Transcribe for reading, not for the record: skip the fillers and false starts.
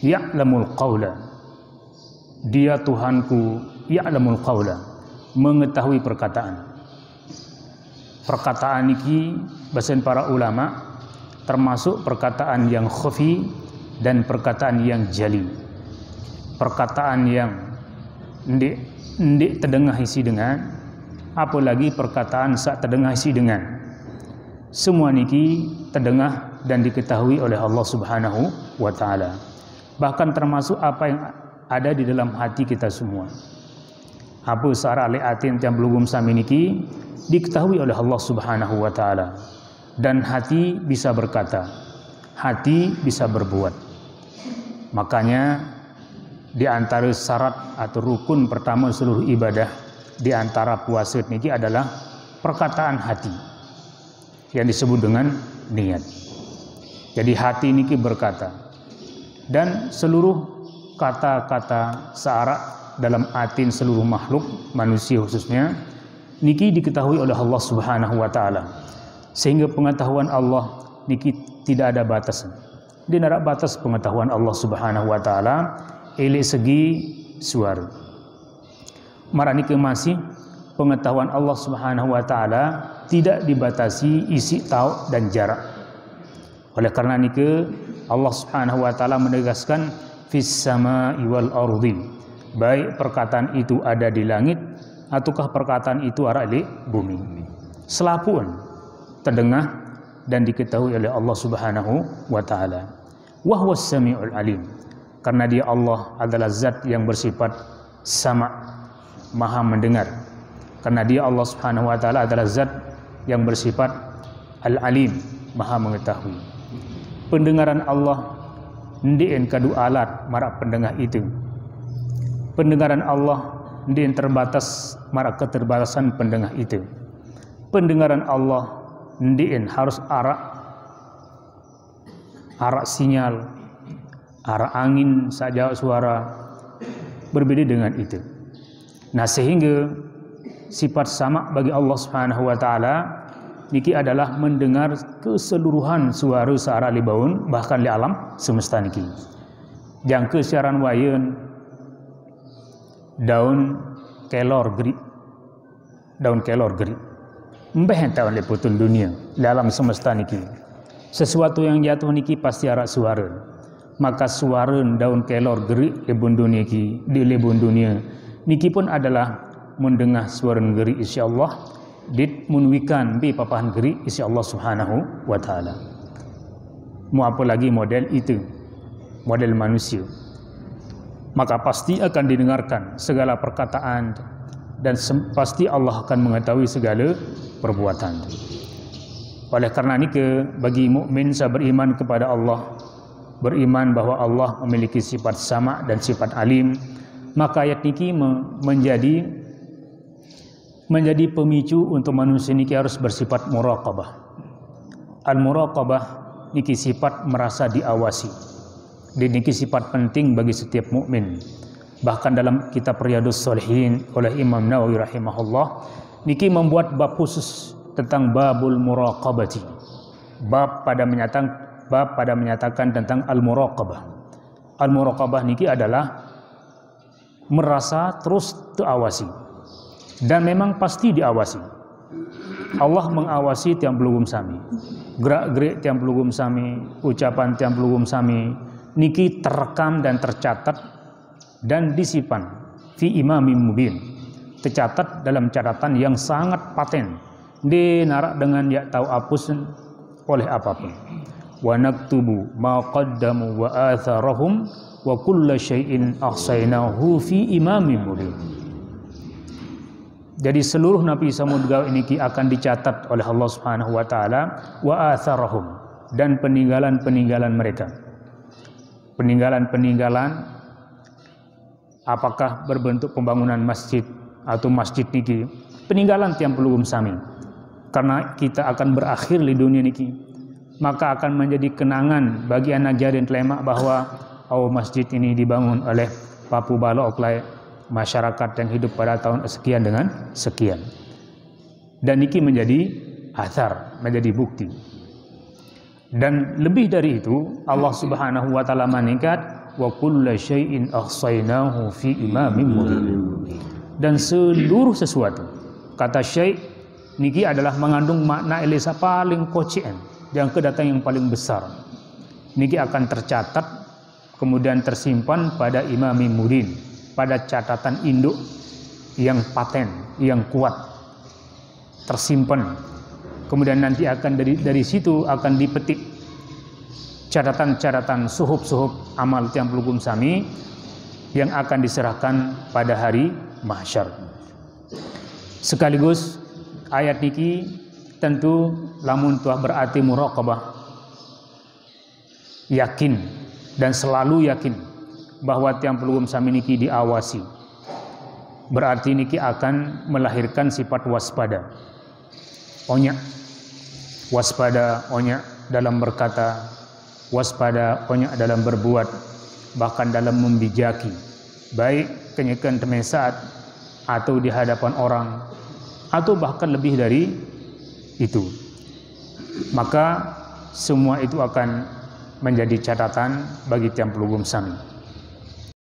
ya'lamul qawla, dia Tuhanku ya'lamul qawla, mengetahui perkataan. Perkataan niki bahasan para ulama termasuk perkataan yang khafi dan perkataan yang jali. Perkataan yang ndik terdengar isi dengan, apalagi perkataan sak terdengar isi dengan. Semua niki terdengar dan diketahui oleh Allah Subhanahu wa taala. Bahkan termasuk apa yang ada di dalam hati kita semua. Apa sara liatin yang belum sami niki diketahui oleh Allah Subhanahu wa taala. Dan hati bisa berkata, hati bisa berbuat. Makanya di antara syarat atau rukun pertama seluruh ibadah di antara puasa niki adalah perkataan hati yang disebut dengan niat. Jadi hati niki berkata, dan seluruh kata-kata syarat dalam atin seluruh makhluk manusia khususnya niki diketahui oleh Allah Subhanahu wa taala. Sehingga pengetahuan Allah niki tidak ada batasan. Dia tidak ada batas pengetahuan Allah Subhanahu wa taala oleh segi suara. Mara niki masih pengetahuan Allah Subhanahu wa taala tidak dibatasi isi tahu dan jarak. Oleh karena niki Allah Subhanahu wa taala menegaskan fis samai wal ardi, baik perkataan itu ada di langit ataukah perkataan itu ada di bumi. Selapun terdengar dan diketahui oleh Allah Subhanahu wa taala. Wa huwas samiul alim. Karena dia Allah adalah zat yang bersifat sama, maha mendengar. Karena dia Allah Subhanahu wa taala adalah zat yang bersifat al-alim, maha mengetahui. Pendengaran Allah ndien kadu alat marak pendengar itu. Pendengaran Allah ndien terbatas marak keterbatasan pendengar itu. Pendengaran Allah ndien harus arah sinyal, arah angin saja suara berbeda dengan itu. Nah, sehingga sifat sama bagi Allah Subhanahu wa taala niki adalah mendengar keseluruhan suara seara libaun bahkan di alam semesta niki. Jangke siaran wayeun daun kelor geri. Mbah tahu leputun dunia dalam semesta niki. Sesuatu yang jatuh niki pasti arak suara. Maka suara daun kelor gerik lebun dunia ki di lebun dunia niki pun adalah mendengar suara gerik insyaallah dit munwikan bi papahan gerik insyaallah Subhanahu wa taala. Mau apa lagi model itu? Model manusia. Maka pasti akan didengarkan segala perkataan dan pasti Allah akan mengetahui segala perbuatan. Oleh karena ini bagi mukmin saya beriman kepada Allah, beriman bahwa Allah memiliki sifat sama dan sifat alim, maka ayat ini menjadi pemicu untuk manusia ini harus bersifat muraqabah. Al-muraqabah niki sifat merasa diawasi. Dan niki sifat penting bagi setiap mukmin. Bahkan dalam kitab Riyadhus Shalihin oleh Imam Nawawi rahimahullah niki membuat bab khusus tentang babul muraqabati. Bab pada menyatakan tentang al-muraqabah. Al-muraqabah niki adalah merasa terus terawasi. Dan memang pasti diawasi. Allah mengawasi tiang pelugum sami. Gerak-gerik tiang pelugum sami, ucapan tiang pelugum sami niki terekam dan tercatat dan disimpan fi imamin mubin, tercatat dalam catatan yang sangat paten, dinarak dengan ya tahu apus oleh apapun. Wa naktubu ma qaddamu wa atharahum wa kullu syai'in ahsaynahu fi imamin mubin. Jadi seluruh Nabi Samud ini akan dicatat oleh Allah Subhanahu wa taala wa atharahum, dan peninggalan-peninggalan mereka. Peninggalan-peninggalan apakah berbentuk pembangunan masjid atau masjid niki, peninggalan tiang pelugum sami. Karena kita akan berakhir di dunia niki, maka akan menjadi kenangan bagi anak jari telemak bahwa masjid ini dibangun oleh Papu Balo oleh masyarakat yang hidup pada tahun sekian dengan sekian. Dan niki menjadi athar, menjadi bukti. Dan lebih dari itu, Allah Subhanahu wa taala meningkat wa kullu syai'in ahsaynahu fi imamin mubin. Dan seluruh sesuatu, kata syai' niki adalah mengandung makna elisa paling kocien yang kedatang yang paling besar. Niki akan tercatat kemudian tersimpan pada imamin mubin, pada catatan induk yang paten, yang kuat, tersimpan. Kemudian nanti akan dari situ akan dipetik catatan-catatan suhuf-suhuf amal tiang pelugum sami yang akan diserahkan pada hari mahsyar. Sekaligus ayat niki tentu lamun tuah berarti muraqabah, yakin dan selalu yakin bahwa tiang pelugum sami niki diawasi. Berarti niki akan melahirkan sifat waspada. Onyak, waspada onyak dalam berkata, waspada onyak dalam berbuat, bahkan dalam membijaki, baik kenyekan temesaat atau di hadapan orang, atau bahkan lebih dari itu. Maka semua itu akan menjadi catatan bagi tiang pelugum sami.